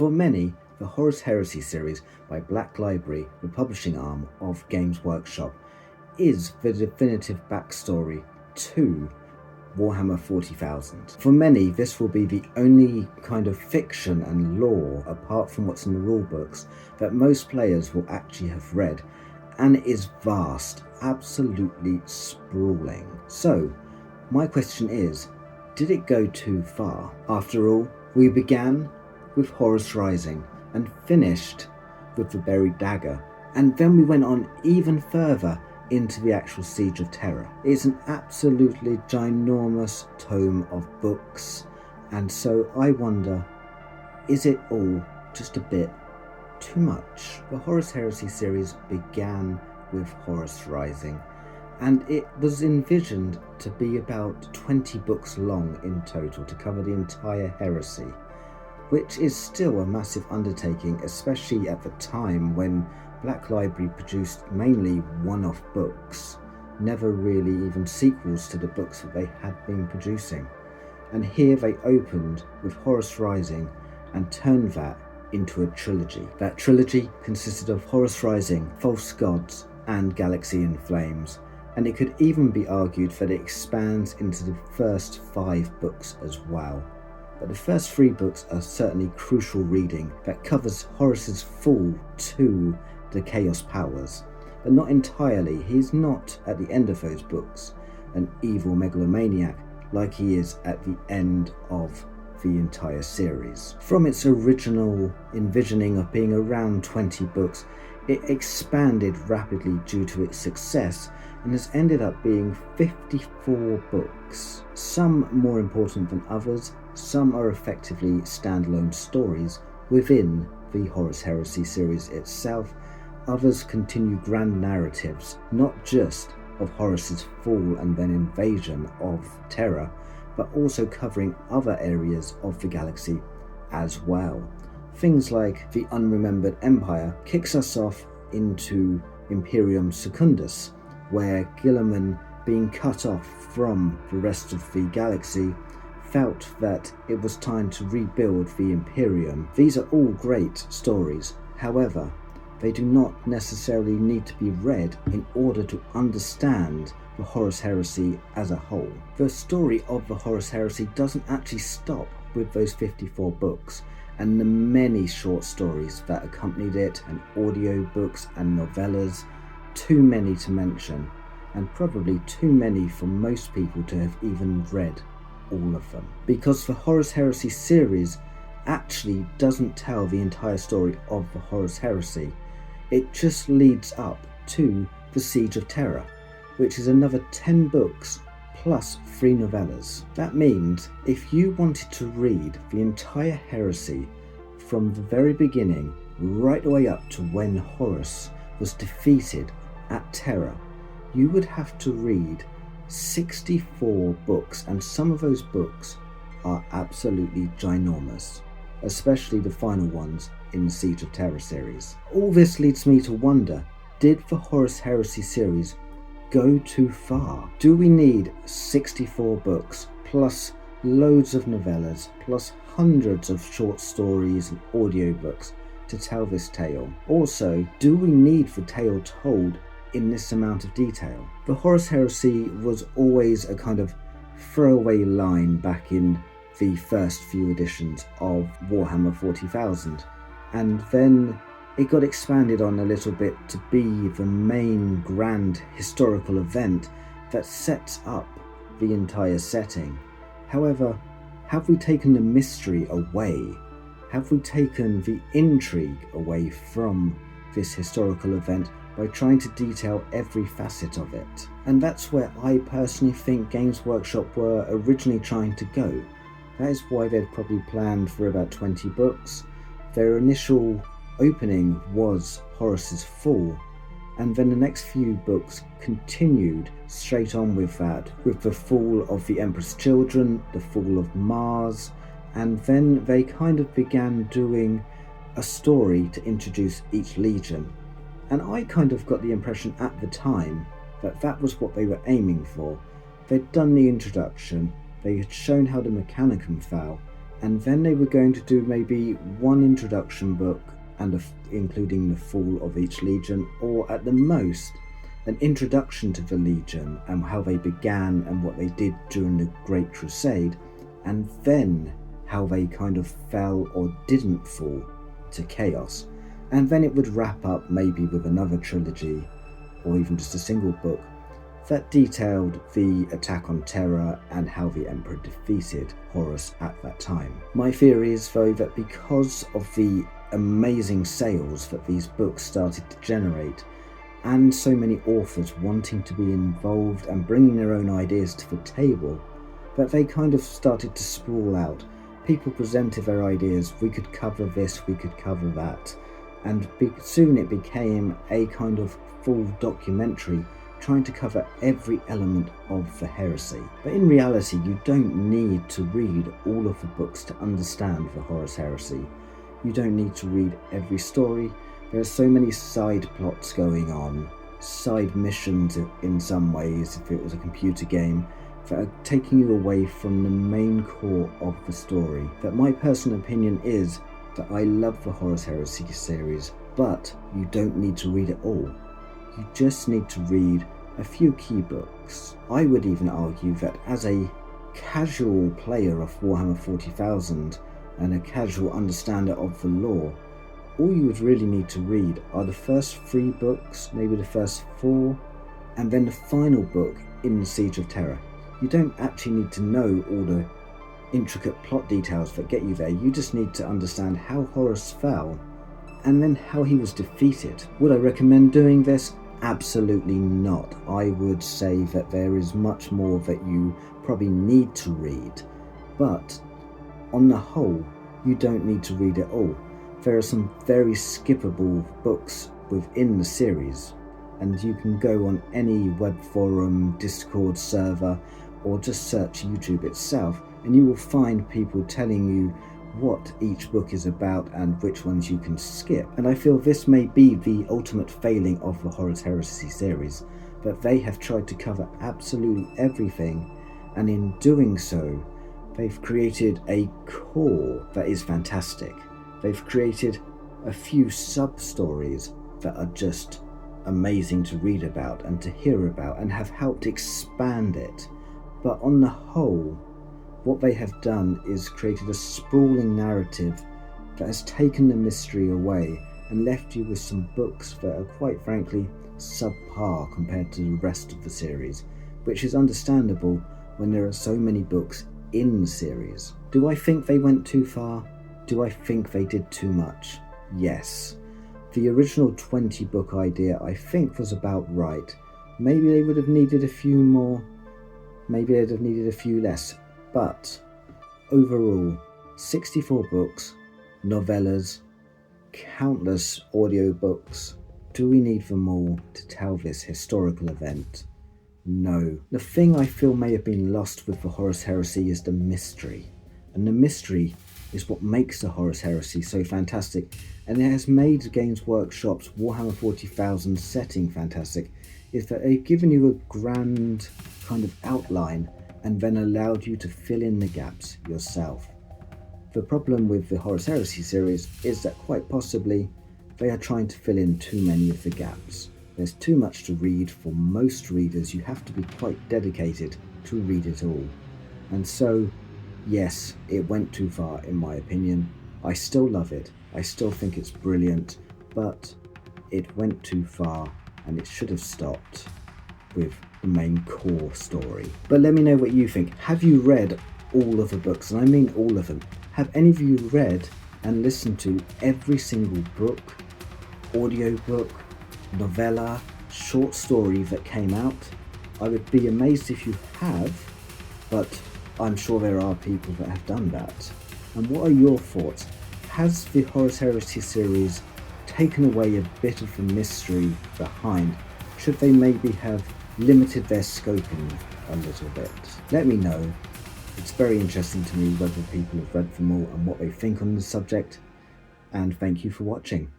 For many, the Horus Heresy Series by Black Library, the publishing arm of Games Workshop, is the definitive backstory to Warhammer 40,000. For many, this will be the only kind of fiction and lore, apart from what's in the rulebooks, that most players will actually have read, and it is vast, absolutely sprawling. So, my question is, did it go too far? After all, we began with Horus Rising and finished with the Buried Dagger, and then we went on even further into the actual Siege of Terra. It's an absolutely ginormous tome of books, and so I wonder, is it all just a bit too much? The Horus Heresy series began with Horus Rising, and it was envisioned to be about 20 books long in total to cover the entire heresy, which is still a massive undertaking, especially at the time when Black Library produced mainly one-off books, never really even sequels to the books that they had been producing. And here they opened with Horus Rising and turned that into a trilogy. That trilogy consisted of Horus Rising, False Gods, and Galaxy in Flames, and it could even be argued that it expands into the first 5 books as well. But the first 3 books are certainly crucial reading that covers Horus's fall to the Chaos powers, but not entirely. He's not, at the end of those books, an evil megalomaniac like he is at the end of the entire series. From its original envisioning of being around 20 books, it expanded rapidly due to its success and has ended up being 54 books. Some more important than others, some are effectively standalone stories within the Horus Heresy series itself. Others continue grand narratives, not just of Horus's fall and then invasion of Terra, but also covering other areas of the galaxy as well. Things like the Unremembered Empire kicks us off into Imperium Secundus, where Guilliman, being cut off from the rest of the galaxy, felt that it was time to rebuild the Imperium. These are all great stories, however, they do not necessarily need to be read in order to understand the Horus Heresy as a whole. The story of the Horus Heresy doesn't actually stop with those 54 books and the many short stories that accompanied it, and audio books and novellas, too many to mention, and probably too many for most people to have even read all of them. Because the Horus Heresy series actually doesn't tell the entire story of the Horus Heresy. It just leads up to the Siege of Terra, which is another 10 books plus 3 novellas. That means if you wanted to read the entire heresy from the very beginning right the way up to when Horus was defeated at Terra, you would have to read 64 books, and some of those books are absolutely ginormous, especially the final ones in the Siege of Terra series. All this leads me to wonder, did the Horus Heresy series go too far? Do we need 64 books, plus loads of novellas, plus hundreds of short stories and audiobooks to tell this tale? Also, do we need the tale told in this amount of detail? The Horus Heresy was always a kind of throwaway line back in the first few editions of Warhammer 40,000, and then it got expanded on a little bit to be the main grand historical event that sets up the entire setting. However, have we taken the mystery away? Have we taken the intrigue away from this historical event by trying to detail every facet of it? And that's where I personally think Games Workshop were originally trying to go. That is why they'd probably planned for about 20 books. Their initial opening was Horus's fall, and then the next few books continued straight on with that, with the fall of the Emperor's children, the fall of Mars, and then they kind of began doing a story to introduce each legion. And I kind of got the impression at the time that that was what they were aiming for. They'd done the introduction, they had shown how the Mechanicum fell, and then they were going to do maybe one introduction book and including the fall of each legion, or at the most an introduction to the legion and how they began and what they did during the Great Crusade, and then how they kind of fell or didn't fall to chaos. And then it would wrap up maybe with another trilogy or even just a single book that detailed the attack on Terra and how the Emperor defeated Horus at that time. My theory is though that because of the amazing sales that these books started to generate, and so many authors wanting to be involved and bringing their own ideas to the table, that they kind of started to sprawl out. People presented their ideas, we could cover this, we could cover that, and soon it became a kind of full documentary trying to cover every element of the heresy. But in reality, you don't need to read all of the books to understand the Horus Heresy. You don't need to read every story. There are so many side plots going on, side missions in some ways, if it was a computer game, that are taking you away from the main core of the story. But my personal opinion is that I love the Horus Heresy series, but you don't need to read it all. You just need to read a few key books. I would even argue that as a casual player of Warhammer 40,000 and a casual understander of the lore, all you would really need to read are the first 3 books, maybe the first 4, and then the final book in the Siege of Terra. You don't actually need to know all the intricate plot details that get you there. You just need to understand how Horus fell and then how he was defeated. Would I recommend doing this? Absolutely not. I would say that there is much more that you probably need to read, but on the whole, you don't need to read it all. There are some very skippable books within the series, and you can go on any web forum, Discord server, or just search YouTube itself, and you will find people telling you what each book is about and which ones you can skip. And I feel this may be the ultimate failing of the Horus Heresy series, that they have tried to cover absolutely everything, and in doing so, they've created a core that is fantastic. They've created a few sub-stories that are just amazing to read about and to hear about and have helped expand it. But on the whole, what they have done is created a sprawling narrative that has taken the mystery away and left you with some books that are quite frankly subpar compared to the rest of the series, which is understandable when there are so many books in the series. Do I think they went too far? Do I think they did too much? Yes. The original 20 book idea I think was about right. Maybe they would have needed a few more, maybe they'd have needed a few less. But overall, 64 books, novellas, countless audiobooks. Do we need them all to tell this historical event? No. The thing I feel may have been lost with the Horus Heresy is the mystery. And the mystery is what makes the Horus Heresy so fantastic, and it has made Games Workshop's Warhammer 40,000 setting fantastic, is that they've given you a grand kind of outline and then allowed you to fill in the gaps yourself. The problem with the Horus Heresy series is that quite possibly they are trying to fill in too many of the gaps. There's too much to read for most readers. You have to be quite dedicated to read it all. And so, yes, it went too far in my opinion. I still love it. I still think it's brilliant, but it went too far and it should have stopped with the main core story. But let me know what you think. Have you read all of the books? And I mean all of them. Have any of you read and listened to every single book, audiobook, novella, short story that came out? I would be amazed if you have, but I'm sure there are people that have done that. And what are your thoughts? Has the Horus Heresy series taken away a bit of the mystery behind? Should they maybe have limited their scoping a little bit? Let me know. It's very interesting to me whether people have read them all and what they think on the subject, and thank you for watching.